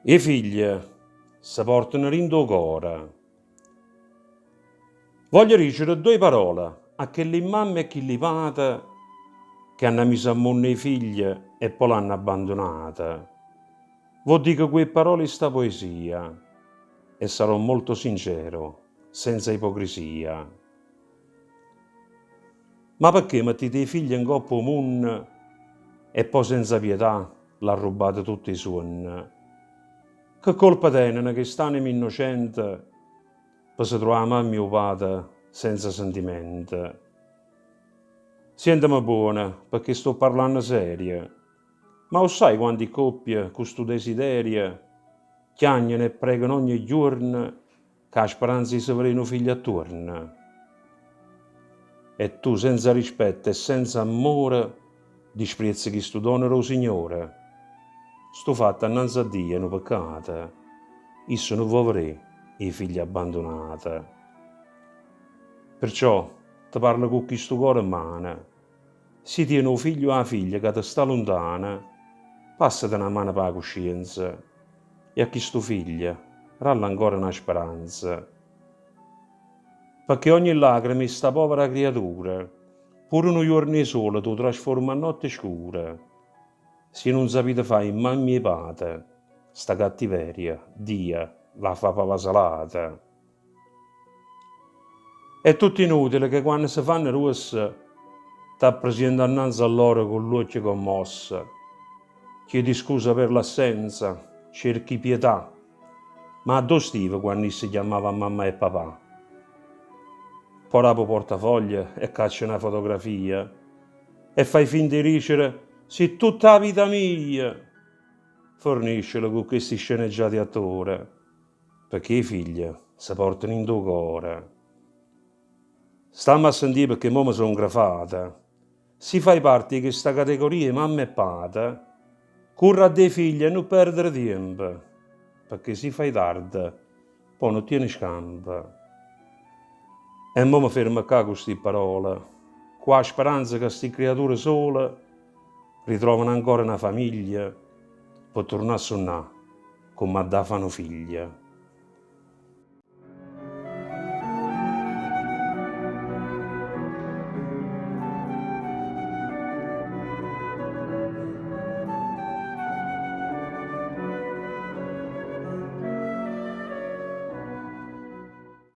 I figli si portano rindo cuore. Voglio dicere due parole a quelle mamme e chi padre che hanno messo a mondo i figli e poi l'hanno abbandonata. Vuol dire quelle parole sta poesia e sarò molto sincero, senza ipocrisia. Ma perché mettete i figli in coppa mondo e poi senza pietà l'ha rubato tutti i suoni? Che colpa tenono che stanno innocenti per si trovare mamma o padre senza sentimenti? Sentimi buona, perché sto parlando serio. Ma lo sai quante coppie con sto desiderio chiagnano e pregano ogni giorno che la speranza di avere un figlio attorno? E tu senza rispetto e senza amore disprezzi chi sto dono o Signore. Sto fatto annanzi a Dio è un peccato. Io sono poveri i figli abbandonati. Perciò ti parlo con questo cuore in mano. Se tieni un figlio o una figlia che ti sta lontana, passati una mano per la coscienza e a questo figlio ralla ancora una speranza. Perché ogni lacrima di sta povera creatura, pure un giorno solo, tu trasforma in notte scura. Se non sapete fare in mamma e padre, sta cattiveria, Dio, la fa pava salata. È tutto inutile che quando si fanno rosse, ti presenta innanzi a loro con l'occhio commossa. Chiedi scusa per l'assenza, cerchi pietà, ma dove stive quando si chiamava mamma e papà? Poi dopo portafoglie e caccia una fotografia e fai finta di dicere «Sei tutta la vita mia!» Forniscelo con questi sceneggiati attori, perché i figli si portano in tuo cuore. Stammi a sentire perché mo mi sono grafata. Si fai parte di questa categoria mamma e padre, corra a dei figli e non perdere tempo, perché si fai tardi, poi non tieni scampo. E mo mi fermo qua con queste parole, qua la speranza che queste creature sole ritrovano ancora una famiglia per tornare a suonare come da fanno figlia.